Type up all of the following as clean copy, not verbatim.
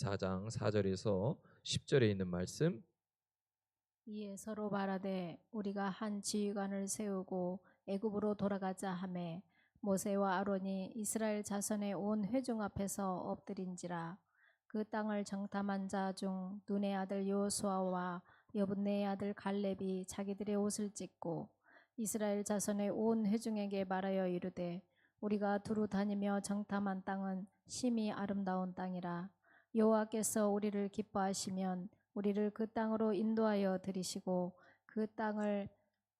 4장 4절에서 10절에 있는 말씀. 이에 서로 말하되 우리가 한 지휘관을 세우고 애굽으로 돌아가자 하매 모세와 아론이 이스라엘 자손의 온 회중 앞에서 엎드린지라. 그 땅을 정탐한 자 중 눈의 아들 여호수아와 여분네의 아들 갈렙이 자기들의 옷을 찢고 이스라엘 자손의 온 회중에게 말하여 이르되 우리가 두루 다니며 정탐한 땅은 심히 아름다운 땅이라. 여호와께서 우리를 기뻐하시면 우리를 그 땅으로 인도하여 들이시고 그 땅을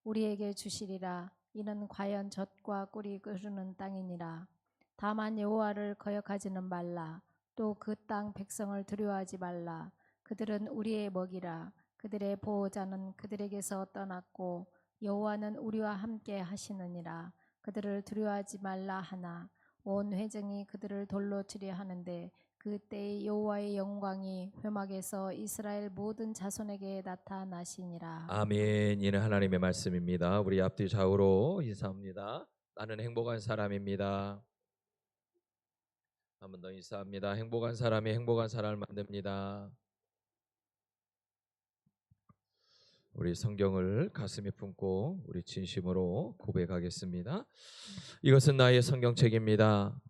우리에게 주시리라. 이는 과연 젖과 꿀이 흐르는 땅이니라. 다만 여호와를 거역하지는 말라. 또 그 땅 백성을 두려워하지 말라. 그들은 우리의 먹이라. 그들의 보호자는 그들에게서 떠났고 여호와는 우리와 함께 하시느니라. 그들을 두려워하지 말라 하나 온 회중이 그들을 돌로 치려 하는데 그때의 여호와의 영광이 회막에서 이스라엘 모든 자손에게 나타나시니라. 아멘. 이는 하나님의 말씀입니다. 우리 앞뒤 좌우로 인사합니다. 나는 행복한 사람입니다. 한 번 더 인사합니다. 행복한 사람이 행복한 사람을 만듭니다. 우리 성경을 가슴에 품고 우리 진심으로 고백하겠습니다. 이것은 나의 성경책입니다.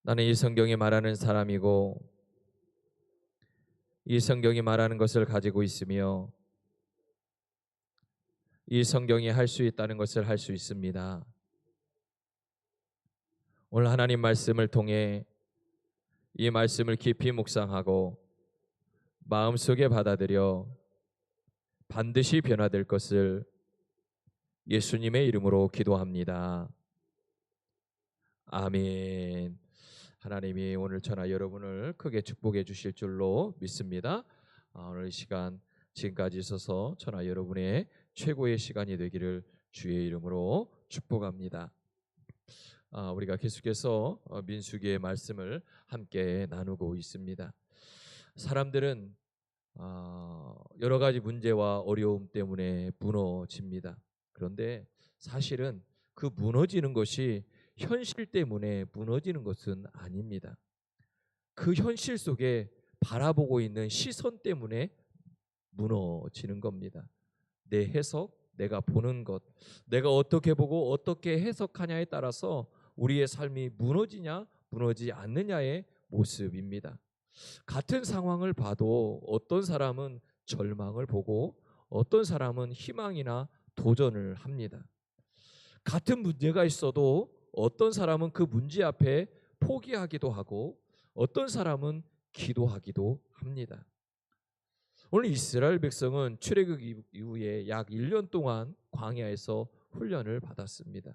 나는 이 성경이 말하는 사람이고 이 성경이 말하는 것을 가지고 있으며 이 성경이 할 수 있다는 것을 할 수 있습니다. 오늘 하나님 말씀을 통해 이 말씀을 깊이 묵상하고 마음속에 받아들여 반드시 변화될 것을 예수님의 이름으로 기도합니다. 아멘. 하나님이 오늘 저나 여러분을 크게 축복해 주실 줄로 믿습니다. 오늘 이 시간 지금까지 있어서 저나 여러분의 최고의 시간이 되기를 주의 이름으로 축복합니다. 우리가 계속해서 민수기의 말씀을 함께 나누고 있습니다. 사람들은 여러 가지 문제와 어려움 때문에 무너집니다. 그런데 사실은 그 무너지는 것이 현실 때문에 무너지는 것은 아닙니다. 그 현실 속에 바라보고 있는 시선 때문에 무너지는 겁니다. 내 해석, 내가 보는 것, 내가 어떻게 보고 어떻게 해석하냐에 따라서 우리의 삶이 무너지냐 무너지지 않느냐의 모습입니다. 같은 상황을 봐도 어떤 사람은 절망을 보고 어떤 사람은 희망이나 도전을 합니다. 같은 문제가 있어도 어떤 사람은 그 문제 앞에 포기하기도 하고 어떤 사람은 기도하기도 합니다. 오늘 이스라엘 백성은 출애굽 이후에 약 1년 동안 광야에서 훈련을 받았습니다.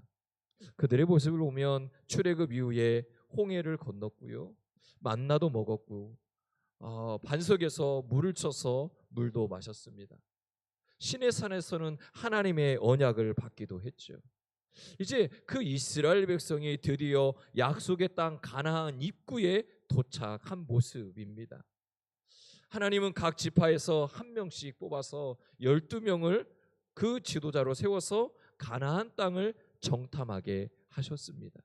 그들의 모습을 보면 출애굽 이후에 홍해를 건넜고요, 만나도 먹었고 반석에서 물을 쳐서 물도 마셨습니다. 시내산에서는 하나님의 언약을 받기도 했죠. 이제 그 이스라엘 백성이 드디어 약속의 땅 가나안 입구에 도착한 모습입니다. 하나님은 각 지파에서 한 명씩 뽑아서 12명을 그 지도자로 세워서 가나안 땅을 정탐하게 하셨습니다.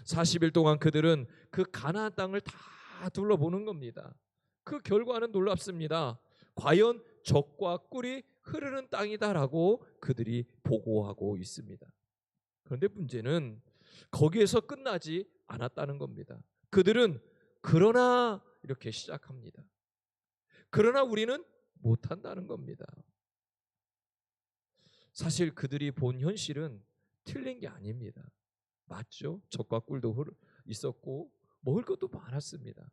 40일 동안 그들은 그 가나안 땅을 다 둘러보는 겁니다. 그 결과는 놀랍습니다. 과연 젖과 꿀이 흐르는 땅이다라고 그들이 보고하고 있습니다. 그런데 문제는 거기에서 끝나지 않았다는 겁니다. 그들은 그러나 이렇게 시작합니다. 그러나 우리는 못한다는 겁니다. 사실 그들이 본 현실은 틀린 게 아닙니다. 맞죠? 젖과 꿀도 있었고 먹을 것도 많았습니다.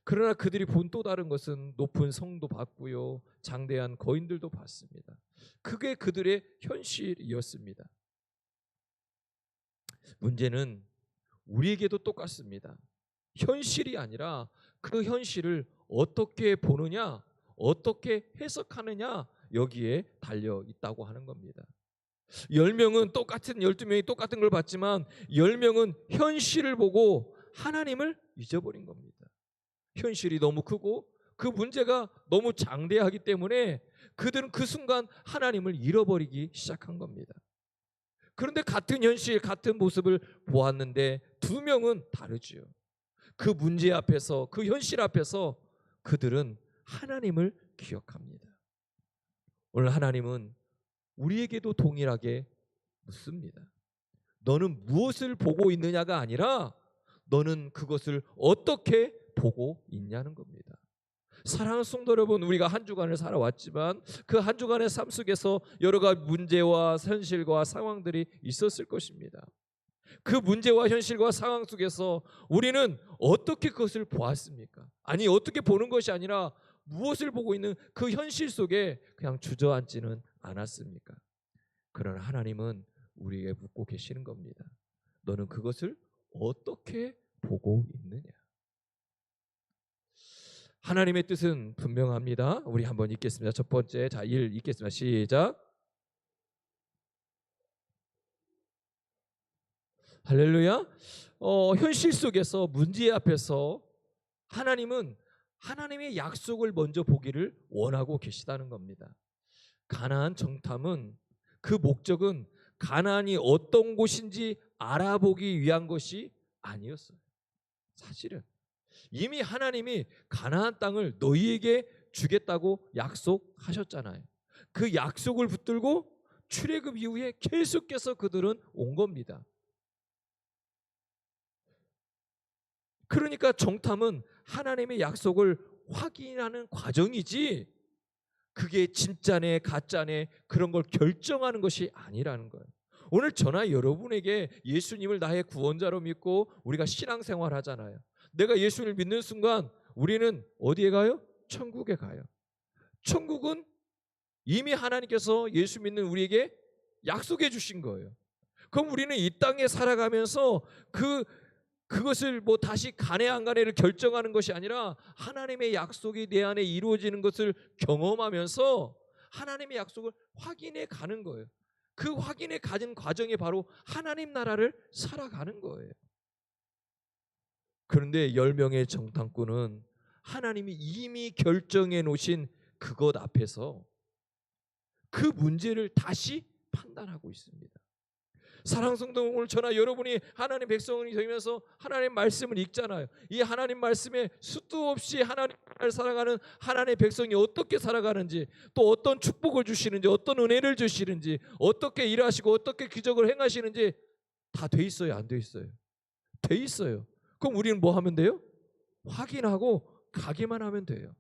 그러나 그들이 본 또 다른 것은 높은 성도 봤고요, 장대한 거인들도 봤습니다. 그게 그들의 현실이었습니다. 문제는 우리에게도 똑같습니다. 현실이 아니라 그 현실을 어떻게 보느냐, 어떻게 해석하느냐, 여기에 달려 있다고 하는 겁니다. 10명은 똑같은 12명이 똑같은 걸 봤지만 10명은 현실을 보고 하나님을 잊어버린 겁니다. 현실이 너무 크고 그 문제가 너무 장대하기 때문에 그들은 그 순간 하나님을 잃어버리기 시작한 겁니다. 그런데 같은 현실, 같은 모습을 보았는데 2명은 다르지요. 그 문제 앞에서, 그 현실 앞에서 그들은 하나님을 기억합니다. 오늘 하나님은 우리에게도 동일하게 묻습니다. 너는 무엇을 보고 있느냐가 아니라 너는 그것을 어떻게 보고 있냐는 겁니다. 사랑하는 성도 여러분, 우리가 한 주간을 살아왔지만 그 한 주간의 삶 속에서 여러 가지 문제와 현실과 상황들이 있었을 것입니다. 그 문제와 현실과 상황 속에서 우리는 어떻게 그것을 보았습니까? 아니, 어떻게 보는 것이 아니라 무엇을 보고 있는 그 현실 속에 그냥 주저앉지는 않았습니까? 그러나 하나님은 우리에게 묻고 계시는 겁니다. 너는 그것을 어떻게 보고 있느냐? 하나님의 뜻은 분명합니다. 우리 한번 읽겠습니다. 첫 번째, 1 읽겠습니다. 시작. 할렐루야. 현실 속에서 문제 앞에서 하나님은 하나님의 약속을 먼저 보기를 원하고 계시다는 겁니다. 가나안 정탐은 그 목적은 가나안이 어떤 곳인지 알아보기 위한 것이 아니었어요. 사실은 이미 하나님이 가나안 땅을 너희에게 주겠다고 약속하셨잖아요. 그 약속을 붙들고 출애굽 이후에 계속해서 그들은 온 겁니다. 그러니까 정탐은 하나님의 약속을 확인하는 과정이지 그게 진짜네 가짜네 그런 걸 결정하는 것이 아니라는 거예요. 오늘 저나 여러분에게 예수님을 나의 구원자로 믿고 우리가 신앙생활 하잖아요. 내가 예수를 믿는 순간 우리는 어디에 가요? 천국에 가요. 천국은 이미 하나님께서 예수 믿는 우리에게 약속해 주신 거예요. 그럼 우리는 이 땅에 살아가면서 그것을 뭐 다시 가네 안 가네를 결정하는 것이 아니라 하나님의 약속이 내 안에 이루어지는 것을 경험하면서 하나님의 약속을 확인해 가는 거예요. 그 확인해 가는 과정이 바로 하나님 나라를 살아가는 거예요. 그런데 10명의 정탐꾼은 하나님이 이미 결정해 놓으신 그것 앞에서 그 문제를 다시 판단하고 있습니다. 사랑하는 성도, 오늘 저나 여러분이 하나님 백성이 되면서 하나님 말씀을 읽잖아요. 이 하나님 말씀에 수도 없이 하나님을 살아가는 하나님의 백성이 어떻게 살아가는지, 또 어떤 축복을 주시는지, 어떤 은혜를 주시는지, 어떻게 일하시고 어떻게 기적을 행하시는지 다 돼 있어요, 안 돼 있어요? 돼 있어요. 그럼 우리는 뭐 하면 돼요? 확인하고 가기만 하면 돼요.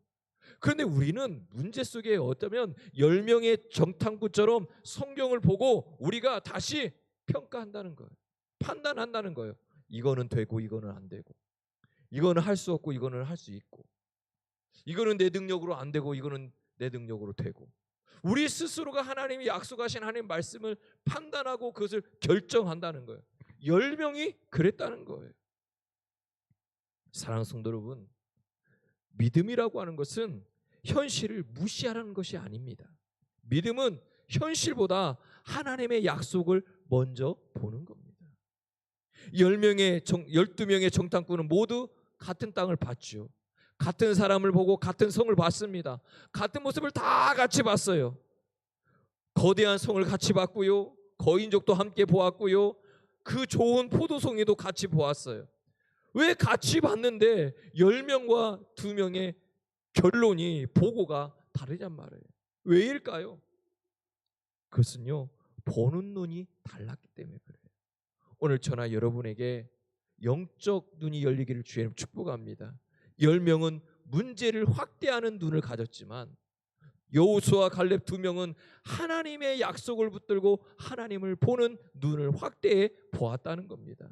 그런데 우리는 문제 속에 어쩌면 10명의 정탐꾼처럼 성경을 보고 우리가 다시 평가한다는 거예요. 판단한다는 거예요. 이거는 되고 이거는 안 되고, 이거는 할 수 없고 이거는 할 수 있고, 이거는 내 능력으로 안 되고 이거는 내 능력으로 되고, 우리 스스로가 하나님이 약속하신 하나님 말씀을 판단하고 그것을 결정한다는 거예요. 10명이 그랬다는 거예요. 사랑하는 성도 여러분, 믿음이라고 하는 것은 현실을 무시하라는 것이 아닙니다. 믿음은 현실보다 하나님의 약속을 먼저 보는 겁니다. 12명의 정탐꾼은 모두 같은 땅을 봤죠. 같은 사람을 보고 같은 성을 봤습니다. 같은 모습을 다 같이 봤어요. 거대한 성을 같이 봤고요. 거인족도 함께 보았고요. 그 좋은 포도송이도 같이 보았어요. 왜 같이 봤는데 10명과 2명의 결론이 보고가 다르냔 말이에요. 왜일까요? 그것은요, 보는 눈이 달랐기 때문에 그래요. 오늘 저나 여러분에게 영적 눈이 열리기를 주님 축복합니다. 10명은 문제를 확대하는 눈을 가졌지만 여호수아와 갈렙 2명은 하나님의 약속을 붙들고 하나님을 보는 눈을 확대해 보았다는 겁니다.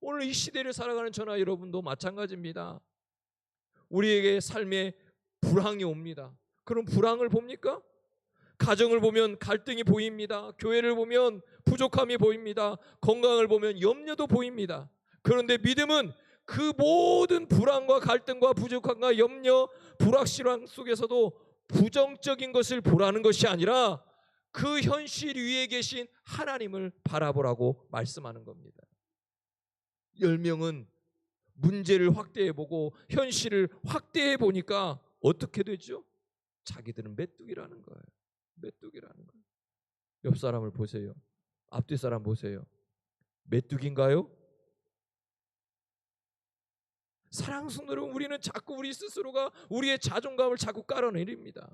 오늘 이 시대를 살아가는 저나 여러분도 마찬가지입니다. 우리에게 삶에 불황이 옵니다. 그럼 불황을 봅니까? 가정을 보면 갈등이 보입니다. 교회를 보면 부족함이 보입니다. 건강을 보면 염려도 보입니다. 그런데 믿음은 그 모든 불안과 갈등과 부족함과 염려, 불확실함 속에서도 부정적인 것을 보라는 것이 아니라 그 현실 위에 계신 하나님을 바라보라고 말씀하는 겁니다. 10명은 문제를 확대해 보고 현실을 확대해 보니까 어떻게 되죠? 자기들은 메뚜기라는 거예요. 메뚜기라는 거예요. 옆 사람을 보세요. 앞뒤 사람 보세요. 메뚜기인가요? 사랑하는 성도 여러분, 우리는 자꾸 우리 스스로가 우리의 자존감을 자꾸 깔아내립니다.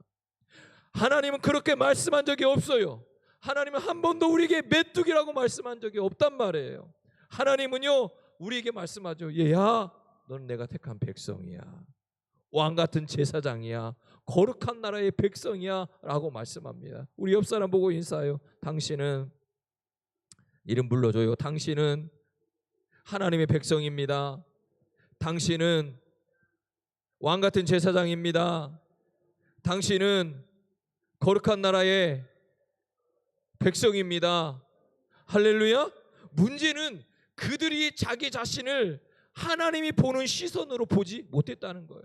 하나님은 그렇게 말씀한 적이 없어요. 하나님은 한 번도 우리에게 메뚜기라고 말씀한 적이 없단 말이에요. 하나님은요 우리에게 말씀하죠. 얘야, 너는 내가 택한 백성이야. 왕 같은 제사장이야. 거룩한 나라의 백성이야 라고 말씀합니다. 우리 옆 사람 보고 인사해요. 당신은, 이름 불러줘요. 당신은 하나님의 백성입니다. 당신은 왕 같은 제사장입니다. 당신은 거룩한 나라의 백성입니다. 할렐루야. 문제는 그들이 자기 자신을 하나님이 보는 시선으로 보지 못했다는 거예요.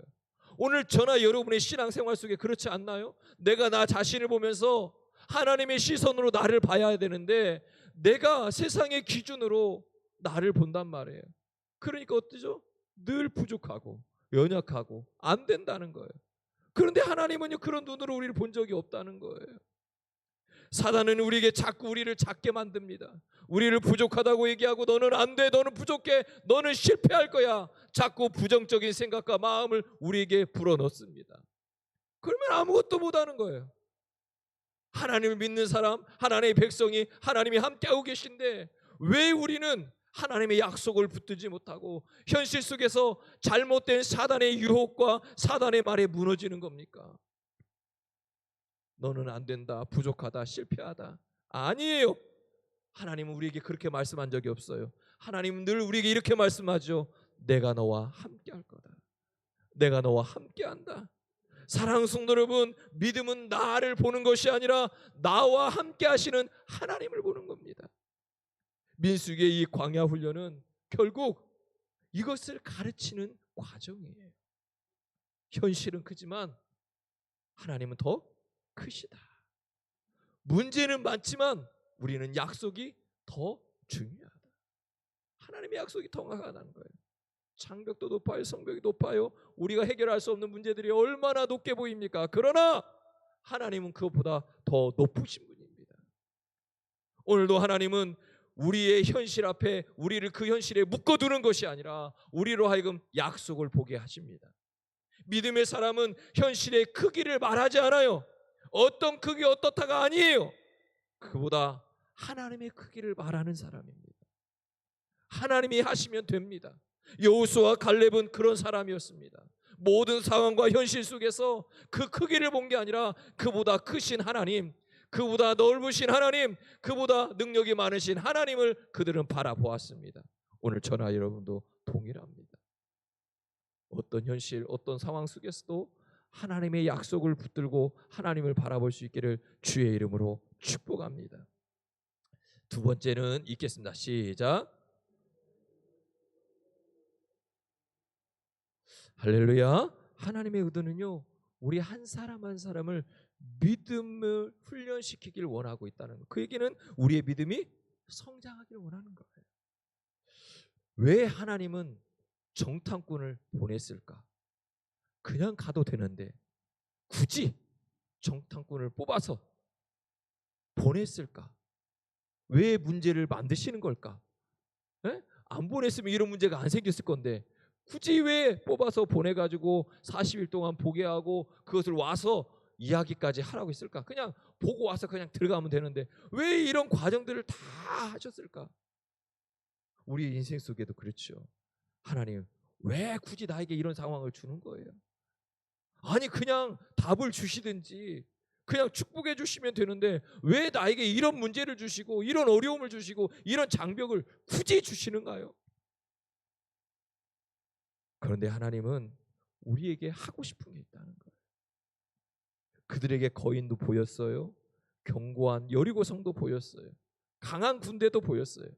오늘 저나 여러분의 신앙생활 속에 그렇지 않나요? 내가 나 자신을 보면서 하나님의 시선으로 나를 봐야 되는데 내가 세상의 기준으로 나를 본단 말이에요. 그러니까 어떠죠? 늘 부족하고 연약하고 안 된다는 거예요. 그런데 하나님은요 그런 눈으로 우리를 본 적이 없다는 거예요. 사단은 우리에게 자꾸 우리를 작게 만듭니다. 우리를 부족하다고 얘기하고 너는 안 돼, 너는 부족해, 너는 실패할 거야. 자꾸 부정적인 생각과 마음을 우리에게 불어넣습니다. 그러면 아무것도 못하는 거예요. 하나님을 믿는 사람, 하나님의 백성이 하나님이 함께하고 계신데 왜 우리는 하나님의 약속을 붙들지 못하고 현실 속에서 잘못된 사단의 유혹과 사단의 말에 무너지는 겁니까? 너는 안 된다, 부족하다, 실패하다. 아니에요. 하나님은 우리에게 그렇게 말씀한 적이 없어요. 하나님은 늘 우리에게 이렇게 말씀하죠. 내가 너와 함께할 거다. 내가 너와 함께한다. 사랑하는 성도 여러분, 믿음은 나를 보는 것이 아니라 나와 함께 하시는 하나님을 보는 겁니다. 민수기의 이 광야 훈련은 결국 이것을 가르치는 과정이에요. 현실은 크지만 하나님은 더 크시다. 문제는 많지만 우리는 약속이 더 중요하다. 하나님의 약속이 더 강하다는 거예요. 장벽도 높아요, 성벽이 높아요. 우리가 해결할 수 없는 문제들이 얼마나 높게 보입니까? 그러나 하나님은 그것보다 더 높으신 분입니다. 오늘도 하나님은 우리의 현실 앞에 우리를 그 현실에 묶어두는 것이 아니라 우리로 하여금 약속을 보게 하십니다. 믿음의 사람은 현실의 크기를 말하지 않아요. 어떤 크기 어떻다가 아니에요. 그보다 하나님의 크기를 말하는 사람입니다. 하나님이 하시면 됩니다. 여호수아와 갈렙은 그런 사람이었습니다. 모든 상황과 현실 속에서 그 크기를 본 게 아니라 그보다 크신 하나님, 그보다 넓으신 하나님, 그보다 능력이 많으신 하나님을 그들은 바라보았습니다. 오늘 저나 여러분도 동일합니다. 어떤 현실, 어떤 상황 속에서도 하나님의 약속을 붙들고 하나님을 바라볼 수 있기를 주의 이름으로 축복합니다. 두 번째는 읽겠습니다. 시작. 할렐루야. 하나님의 의도는요, 우리 한 사람 한 사람을 믿음을 훈련시키길 원하고 있다는 거예요. 그 얘기는 우리의 믿음이 성장하기를 원하는 거예요. 왜 하나님은 정탐꾼을 보냈을까? 그냥 가도 되는데 굳이 정탐꾼을 뽑아서 보냈을까? 왜 문제를 만드시는 걸까? 에? 안 보냈으면 이런 문제가 안 생겼을 건데 굳이 왜 뽑아서 보내가지고 40일 동안 보게 하고 그것을 와서 이야기까지 하라고 했을까? 그냥 보고 와서 그냥 들어가면 되는데 왜 이런 과정들을 다 하셨을까? 우리 인생 속에도 그렇죠. 하나님 왜 굳이 나에게 이런 상황을 주는 거예요? 아니 그냥 답을 주시든지 그냥 축복해 주시면 되는데 왜 나에게 이런 문제를 주시고 이런 어려움을 주시고 이런 장벽을 굳이 주시는가요? 그런데 하나님은 우리에게 하고 싶은 게 있다는 거예요. 그들에게 거인도 보였어요. 견고한 여리고성도 보였어요. 강한 군대도 보였어요.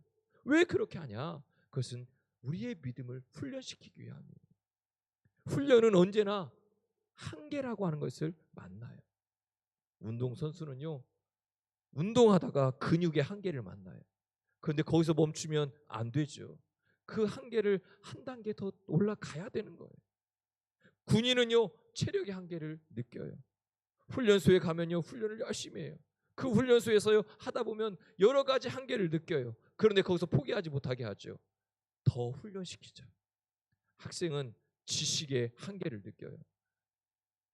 왜 그렇게 하냐? 그것은 우리의 믿음을 훈련시키기 위함이에요. 훈련은 언제나 한계라고 하는 것을 만나요. 운동선수는요, 운동하다가 근육의 한계를 만나요. 그런데 거기서 멈추면 안 되죠. 그 한계를 한 단계 더 올라가야 되는 거예요. 군인은요, 체력의 한계를 느껴요. 훈련소에 가면요, 훈련을 열심히 해요. 그 훈련소에서요, 하다 보면 여러 가지 한계를 느껴요. 그런데 거기서 포기하지 못하게 하죠. 더 훈련시키죠. 학생은 지식의 한계를 느껴요.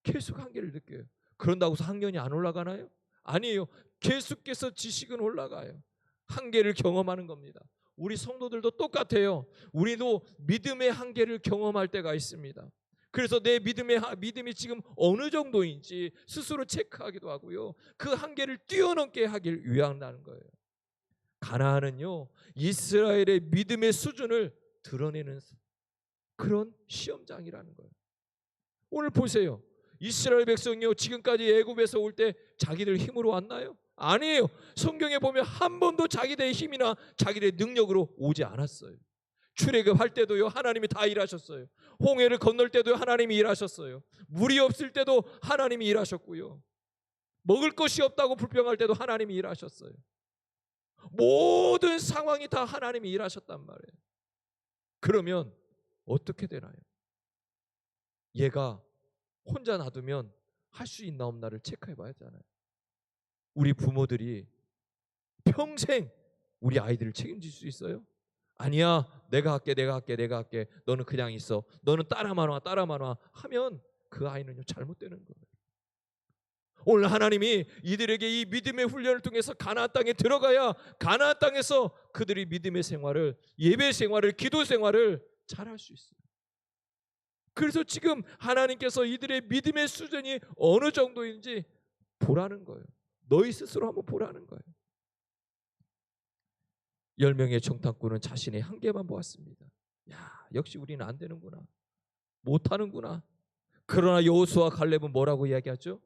계속 한계를 느껴요. 그런다고 해서 학년이 안 올라가나요? 아니에요. 계속해서 지식은 올라가요. 한계를 경험하는 겁니다. 우리 성도들도 똑같아요. 우리도 믿음의 한계를 경험할 때가 있습니다. 그래서 내 믿음이 지금 어느 정도인지 스스로 체크하기도 하고요. 그 한계를 뛰어넘게 하길 위한다는 거예요. 가나안은요, 이스라엘의 믿음의 수준을 드러내는 그런 시험장이라는 거예요. 오늘 보세요. 이스라엘 백성이요, 지금까지 애굽에서 올 때 자기들 힘으로 왔나요? 아니에요. 성경에 보면 한 번도 자기들의 힘이나 자기들의 능력으로 오지 않았어요. 출애굽할 때도요, 하나님이 다 일하셨어요. 홍해를 건널 때도 하나님이 일하셨어요. 물이 없을 때도 하나님이 일하셨고요. 먹을 것이 없다고 불평할 때도 하나님이 일하셨어요. 모든 상황이 다 하나님이 일하셨단 말이에요. 그러면 어떻게 되나요? 얘가 혼자 놔두면 할 수 있나 없나를 체크해 봐야 하잖아요. 우리 부모들이 평생 우리 아이들을 책임질 수 있어요? 아니야, 내가 할게. 너는 그냥 있어. 너는 따라만 와 하면 그 아이는요, 잘못되는 거예요. 오늘 하나님이 이들에게 이 믿음의 훈련을 통해서 가나안 땅에 들어가야 가나안 땅에서 그들이 믿음의 생활을, 예배 생활을, 기도 생활을 잘할 수 있어요. 그래서 지금 하나님께서 이들의 믿음의 수준이 어느 정도인지 보라는 거예요. 너희 스스로 한번 보라는 거예요. 10명의 정탐꾼은 자신의 한계만 보았습니다. 야, 역시 우리는 안 되는구나. 못하는구나. 그러나 여호수아 갈렙은 뭐라고 이야기하죠?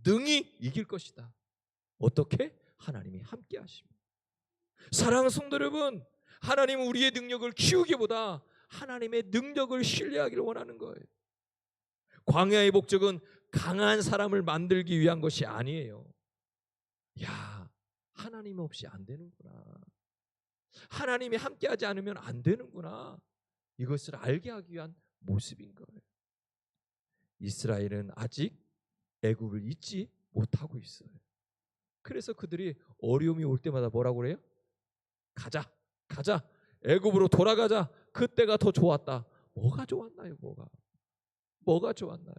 능히 이길 것이다. 어떻게? 하나님이 함께 하십니다. 사랑하는 성도 여러분, 하나님은 우리의 능력을 키우기보다 하나님의 능력을 신뢰하기를 원하는 거예요. 광야의 목적은 강한 사람을 만들기 위한 것이 아니에요. 야, 하나님 없이 안 되는구나. 하나님이 함께하지 않으면 안 되는구나. 이것을 알게 하기 위한 모습인 거예요. 이스라엘은 아직 애굽을 잊지 못하고 있어요. 그래서 그들이 어려움이 올 때마다 뭐라고 그래요? 가자. 애굽으로 돌아가자. 그때가 더 좋았다. 뭐가 좋았나요? 뭐가 좋았나요?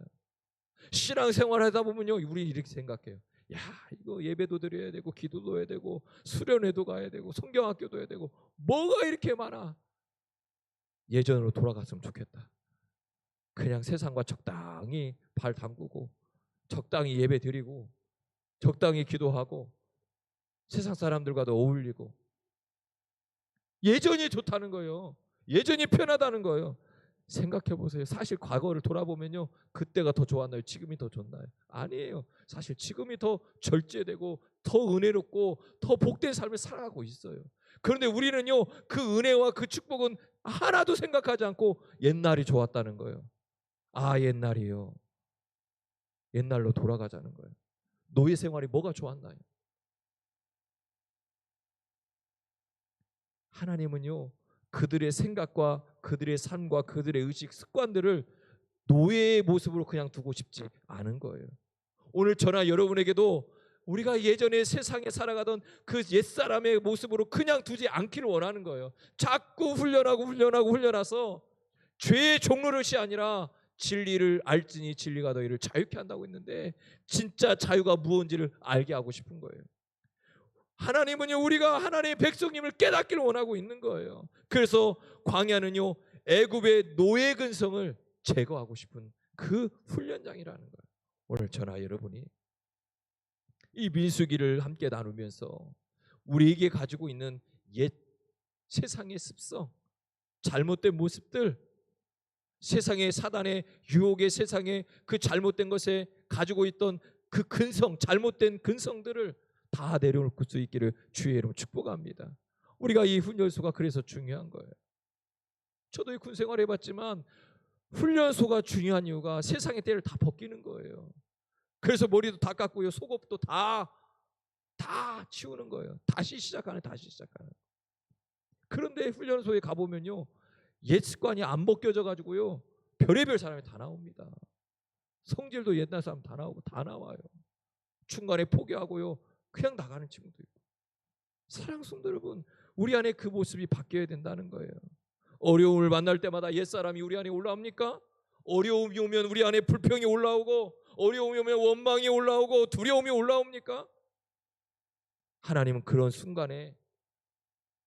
신앙생활 하다 보면요, 우리 이렇게 생각해요. 야, 이거 예배도 드려야 되고 기도도 해야 되고 수련회도 가야 되고 성경학교도 해야 되고 뭐가 이렇게 많아. 예전으로 돌아갔으면 좋겠다. 그냥 세상과 적당히 발 담그고 적당히 예배 드리고 적당히 기도하고 세상 사람들과도 어울리고 예전이 좋다는 거예요. 예전이 편하다는 거예요. 생각해 보세요. 사실 과거를 돌아보면요, 그때가 더 좋았나요? 지금이 더 좋나요? 아니에요. 사실 지금이 더 절제되고 더 은혜롭고 더 복된 삶을 살아가고 있어요. 그런데 우리는요, 그 은혜와 그 축복은 하나도 생각하지 않고 옛날이 좋았다는 거예요. 아, 옛날이요. 옛날로 돌아가자는 거예요. 노예 생활이 뭐가 좋았나요? 하나님은요, 그들의 생각과 그들의 삶과 그들의 의식 습관들을 노예의 모습으로 그냥 두고 싶지 않은 거예요. 오늘 저나 여러분에게도 우리가 예전에 세상에 살아가던 그 옛사람의 모습으로 그냥 두지 않기를 원하는 거예요. 자꾸 훈련해서 죄의 종노릇이 아니라 진리를 알지니 진리가 너희를 자유케 한다고 했는데 진짜 자유가 무엇인지를 알게 하고 싶은 거예요. 하나님은요, 우리가 하나님의 백성님을 깨닫기를 원하고 있는 거예요. 그래서 광야는요, 애굽의 노예 근성을 제거하고 싶은 그 훈련장이라는 거예요. 오늘 저나 여러분이 이 민수기를 함께 나누면서 우리에게 가지고 있는 옛 세상의 습성, 잘못된 모습들, 세상의 사단의 유혹의 세상의 그 잘못된 것에 가지고 있던 그 근성, 잘못된 근성들을 다 내려놓을 수 있기를 주의 이름으로 축복합니다. 우리가 이 훈련소가 그래서 중요한 거예요. 저도 이 군 생활 해봤지만 훈련소가 중요한 이유가 세상의 때를 다 벗기는 거예요. 그래서 머리도 다 깎고요, 속옷도 다 치우는 거예요. 다시 시작하는. 그런데 훈련소에 가보면요, 옛 습관이 안 벗겨져 가지고요, 별의별 사람이 다 나옵니다. 성질도 옛날 사람 다 나오고 다 나와요. 중간에 포기하고요, 그냥 나가는 친구도 있고. 사랑하는 성도 여러분, 우리 안에 그 모습이 바뀌어야 된다는 거예요. 어려움을 만날 때마다 옛사람이 우리 안에 올라옵니까? 어려움이 오면 우리 안에 불평이 올라오고, 어려움이 오면 원망이 올라오고, 두려움이 올라옵니까? 하나님은 그런 순간에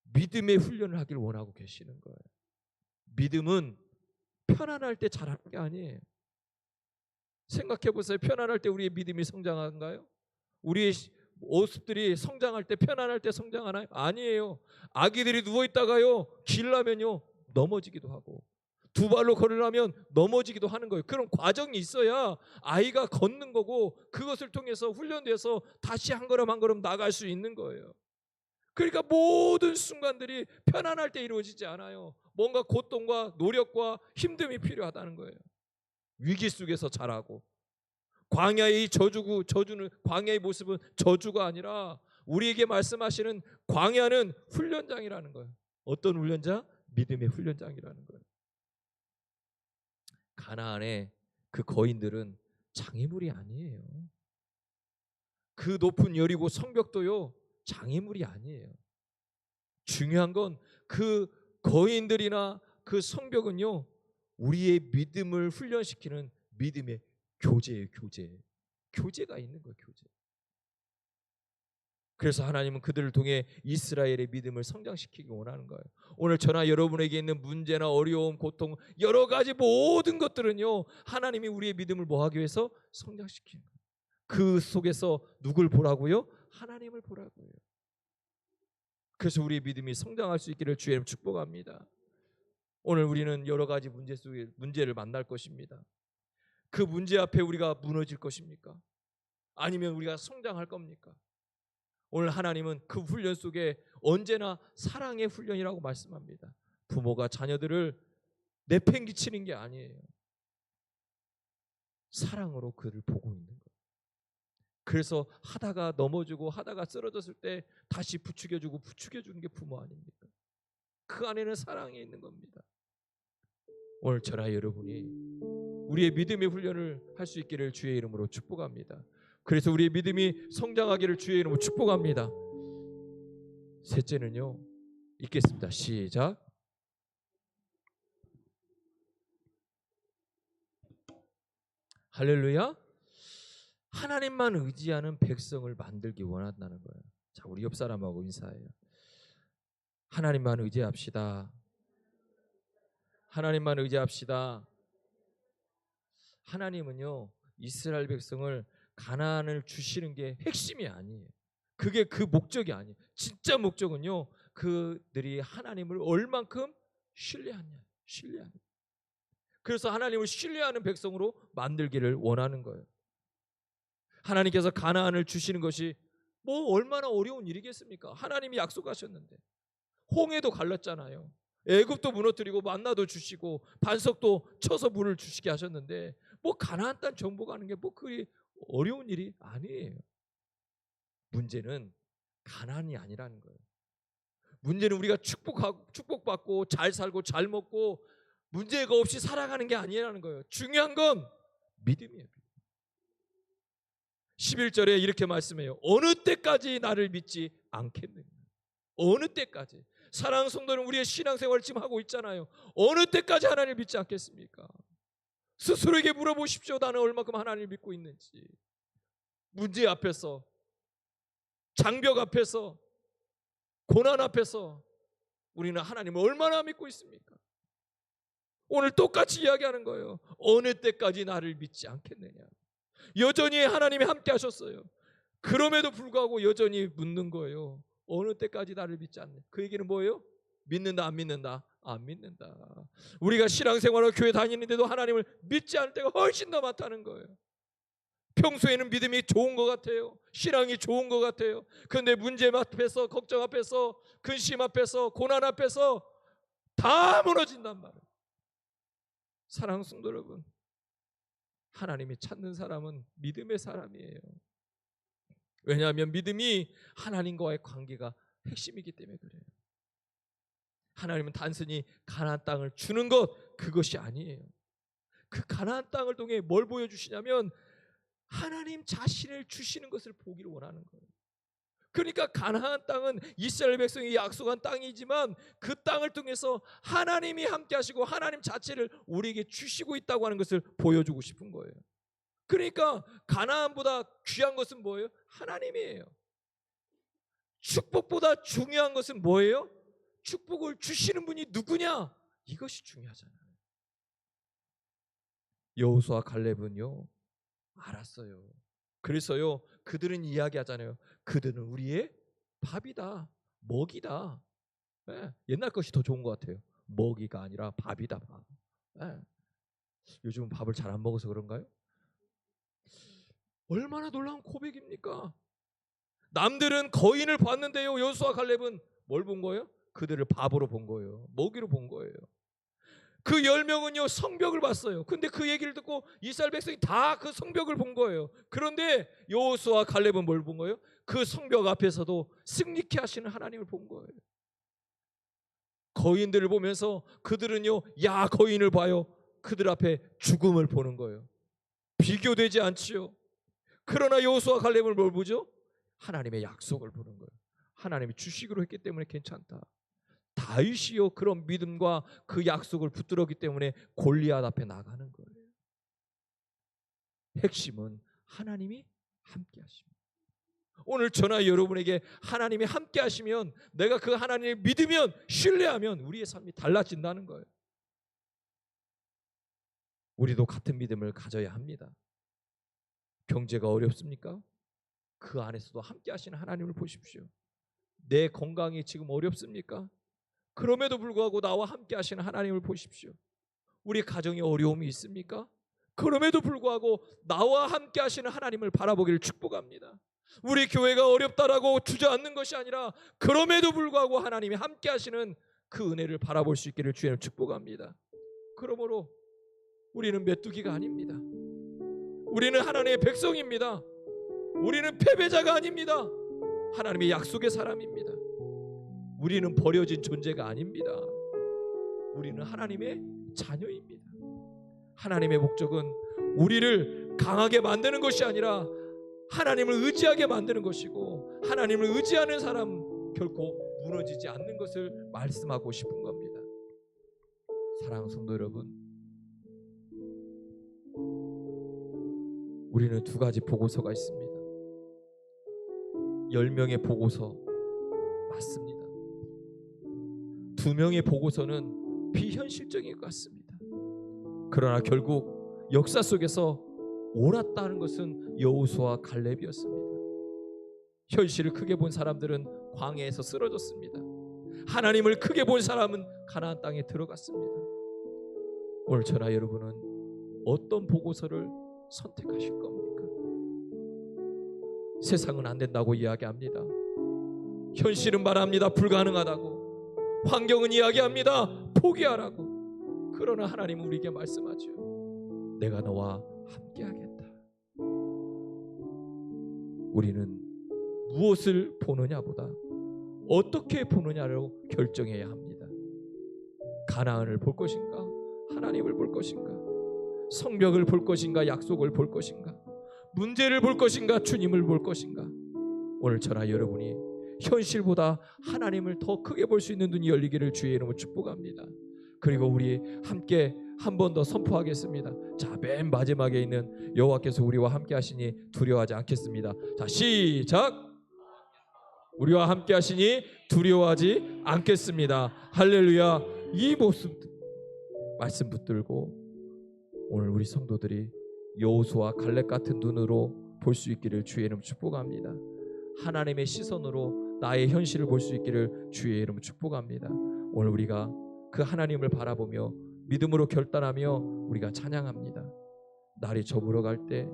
믿음의 훈련을 하길 원하고 계시는 거예요. 믿음은 편안할 때 잘하는 게 아니에요. 생각해 보세요. 편안할 때 우리의 믿음이 성장한가요? 우리의 모습들이 성장할 때, 편안할 때 성장하나요? 아니에요. 아기들이 누워 있다가요, 길라면요 넘어지기도 하고, 두 발로 걸으려면 넘어지기도 하는 거예요. 그런 과정이 있어야 아이가 걷는 거고, 그것을 통해서 훈련돼서 다시 한 걸음 한 걸음 나갈 수 있는 거예요. 그러니까 모든 순간들이 편안할 때 이루어지지 않아요. 뭔가 고통과 노력과 힘듦이 필요하다는 거예요. 위기 속에서 자라고, 광야의 저주는, 광야의 모습은 저주가 아니라 우리에게 말씀하시는 광야는 훈련장이라는 거예요. 어떤 훈련장? 믿음의 훈련장이라는 거예요. 가나안의 그 거인들은 장애물이 아니에요. 그 높은 여리고 성벽도요 장애물이 아니에요. 중요한 건 그 거인들이나 그 성벽은요 우리의 믿음을 훈련시키는 믿음의 교제예요. 교제가 있는 거예요. 교제. 그래서 하나님은 그들을 통해 이스라엘의 믿음을 성장시키기 원하는 거예요. 오늘 저나 여러분에게 있는 문제나 어려움, 고통, 여러 가지 모든 것들은요 하나님이 우리의 믿음을 뭐하기 위해서 성장시키는 거예요. 그 속에서 누굴 보라고요? 하나님을 보라고요. 그래서 우리의 믿음이 성장할 수 있기를 주의 이름 축복합니다. 오늘 우리는 여러 가지 문제 속에 문제를 만날 것입니다. 그 문제 앞에 우리가 무너질 것입니까? 아니면 우리가 성장할 겁니까? 오늘 하나님은 그 훈련 속에 언제나 사랑의 훈련이라고 말씀합니다. 부모가 자녀들을 내팽개치는 게 아니에요. 사랑으로 그를 보고 있는 거예요. 그래서 하다가 넘어지고 하다가 쓰러졌을 때 다시 부추겨주는 게 부모 아닙니까? 그 안에는 사랑이 있는 겁니다. 오늘 저나 여러분이 우리의 믿음의 훈련을 할 수 있기를 주의 이름으로 축복합니다. 그래서 우리의 믿음이 성장하기를 주의 이름으로 축복합니다. 셋째는요, 읽겠습니다. 시작. 할렐루야. 하나님만 의지하는 백성을 만들기 원한다는 거예요. 자, 우리 옆 사람하고 인사해요. 하나님만 의지합시다. 하나님만 의지합시다. 하나님은요 이스라엘 백성을 가나안을 주시는 게 핵심이 아니에요. 그게 그 목적이 아니에요. 진짜 목적은요 그들이 하나님을 얼만큼 신뢰하냐. 그래서 하나님을 신뢰하는 백성으로 만들기를 원하는 거예요. 하나님께서 가나안을 주시는 것이 뭐 얼마나 어려운 일이겠습니까? 하나님이 약속하셨는데. 홍해도 갈랐잖아요. 애굽도 무너뜨리고 만나도 주시고 반석도 쳐서 물을 주시게 하셨는데 뭐 가나안 땅 정복하는 게 뭐 그리 어려운 일이 아니에요. 문제는 가나안이 아니라는 거예요. 문제는 우리가 축복받고 잘 살고 잘 먹고 문제가 없이 살아가는 게 아니라는 거예요. 중요한 건 믿음이에요. 11절에 이렇게 말씀해요. 어느 때까지 나를 믿지 않겠느냐. 어느 때까지. 사랑하는 성도는 우리의 신앙생활을 지금 하고 있잖아요. 어느 때까지 하나님을 믿지 않겠습니까? 스스로에게 물어보십시오. 나는 얼마큼 하나님을 믿고 있는지. 문제 앞에서, 장벽 앞에서, 고난 앞에서 우리는 하나님을 얼마나 믿고 있습니까? 오늘 똑같이 이야기하는 거예요. 어느 때까지 나를 믿지 않겠느냐. 여전히 하나님이 함께 하셨어요. 그럼에도 불구하고 여전히 묻는 거예요. 어느 때까지 나를 믿지 않느냐. 그 얘기는 뭐예요? 믿는다 안 믿는다? 안 믿는다. 우리가 신앙생활로 교회 다니는데도 하나님을 믿지 않을 때가 훨씬 더 많다는 거예요. 평소에는 믿음이 좋은 것 같아요. 신앙이 좋은 것 같아요. 그런데 문제 앞에서, 걱정 앞에서, 근심 앞에서, 고난 앞에서 다 무너진단 말이에요. 사랑하는 성도 여러분, 하나님이 찾는 사람은 믿음의 사람이에요. 왜냐하면 믿음이 하나님과의 관계가 핵심이기 때문에 그래요. 하나님은 단순히 가나안 땅을 주는 것, 그것이 아니에요. 그 가나안 땅을 통해 뭘 보여주시냐면 하나님 자신을 주시는 것을 보기를 원하는 거예요. 그러니까 가나안 땅은 이스라엘 백성이 약속한 땅이지만 그 땅을 통해서 하나님이 함께 하시고 하나님 자체를 우리에게 주시고 있다고 하는 것을 보여주고 싶은 거예요. 그러니까 가나안보다 귀한 것은 뭐예요? 하나님이에요. 축복보다 중요한 것은 뭐예요? 축복을 주시는 분이 누구냐? 이것이 중요하잖아요. 여호수아 갈렙은요 알았어요. 그래서요 그들은 이야기하잖아요. 그들은 우리의 밥이다, 먹이다. 예, 옛날 것이 더 좋은 것 같아요. 먹이가 아니라 밥이다, 밥. 예. 요즘은 밥을 잘 안 먹어서 그런가요? 얼마나 놀라운 고백입니까? 남들은 거인을 봤는데요 여호수아 갈렙은 뭘 본 거예요? 그들을 밥으로 본 거예요. 먹이로 본 거예요. 그 10명은요 성벽을 봤어요. 근데 그 얘기를 듣고 이스라엘 백성이 다 그 성벽을 본 거예요. 그런데 여호수아 갈렙은 뭘 본 거예요? 그 성벽 앞에서도 승리케 하시는 하나님을 본 거예요. 거인들을 보면서 그들은요 야 거인을 봐요. 그들 앞에 죽음을 보는 거예요. 비교되지 않지요. 그러나 여호수아 갈렙은 뭘 보죠? 하나님의 약속을 보는 거예요. 하나님이 주시기로 했기 때문에 괜찮다. 다윗이요 그런 믿음과 그 약속을 붙들었기 때문에 골리앗 앞에 나가는 거예요. 핵심은 하나님이 함께 하십니다. 오늘 저나 여러분에게 하나님이 함께 하시면 내가 그 하나님을 믿으면 신뢰하면 우리의 삶이 달라진다는 거예요. 우리도 같은 믿음을 가져야 합니다. 경제가 어렵습니까? 그 안에서도 함께 하시는 하나님을 보십시오. 내 건강이 지금 어렵습니까? 그럼에도 불구하고 나와 함께 하시는 하나님을 보십시오. 우리 가정에 어려움이 있습니까? 그럼에도 불구하고 나와 함께 하시는 하나님을 바라보기를 축복합니다. 우리 교회가 어렵다라고 주저앉는 것이 아니라 그럼에도 불구하고 하나님이 함께 하시는 그 은혜를 바라볼 수 있기를 주님 축복합니다. 그러므로 우리는 메뚜기가 아닙니다. 우리는 하나님의 백성입니다. 우리는 패배자가 아닙니다. 하나님의 약속의 사람입니다. 우리는 버려진 존재가 아닙니다. 우리는 하나님의 자녀입니다. 하나님의 목적은 우리를 강하게 만드는 것이 아니라 하나님을 의지하게 만드는 것이고 하나님을 의지하는 사람 결코 무너지지 않는 것을 말씀하고 싶은 겁니다. 사랑하는 성도 여러분, 우리는 두 가지 보고서가 있습니다. 10명의 보고서 맞습니다. 2명의 보고서는 비현실적인 것 같습니다. 그러나 결국 역사 속에서 옳았다는 것은 여호수아 갈렙이었습니다. 현실을 크게 본 사람들은 광야에서 쓰러졌습니다. 하나님을 크게 본 사람은 가나안 땅에 들어갔습니다. 오늘 저나 여러분은 어떤 보고서를 선택하실 겁니까? 세상은 안 된다고 이야기합니다. 현실은 말합니다. 불가능하다고. 환경은 이야기합니다. 포기하라고. 그러나 하나님은 우리에게 말씀하죠. 내가 너와 함께하겠다. 우리는 무엇을 보느냐보다 어떻게 보느냐로 결정해야 합니다. 가나안을 볼 것인가? 하나님을 볼 것인가? 성벽을 볼 것인가? 약속을 볼 것인가? 문제를 볼 것인가? 주님을 볼 것인가? 오늘 저나 여러분이 현실보다 하나님을 더 크게 볼 수 있는 눈이 열리기를 주의 이름으로 축복합니다. 그리고 우리 함께 한 번 더 선포하겠습니다. 자, 맨 마지막에 있는 여호와께서 우리와 함께 하시니 두려워하지 않겠습니다. 자, 시작. 우리와 함께 하시니 두려워하지 않겠습니다. 할렐루야. 이 모습 말씀 붙들고 오늘 우리 성도들이 여호수아 갈렙 같은 눈으로 볼 수 있기를 주의 이름 축복합니다. 하나님의 시선으로 나의 현실을 볼 수 있기를 주의 이름 축복합니다. 오늘 우리가 그 하나님을 바라보며 믿음으로 결단하며 우리가 찬양합니다. 날이 저물어갈 때,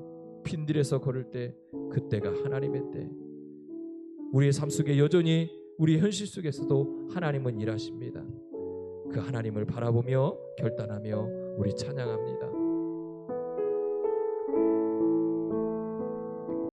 빈들에서 걸을 때, 그때가 하나님의 때. 우리의 삶 속에 여전히 우리 현실 속에서도 하나님은 일하십니다. 그 하나님을 바라보며 결단하며 우리 찬양합니다.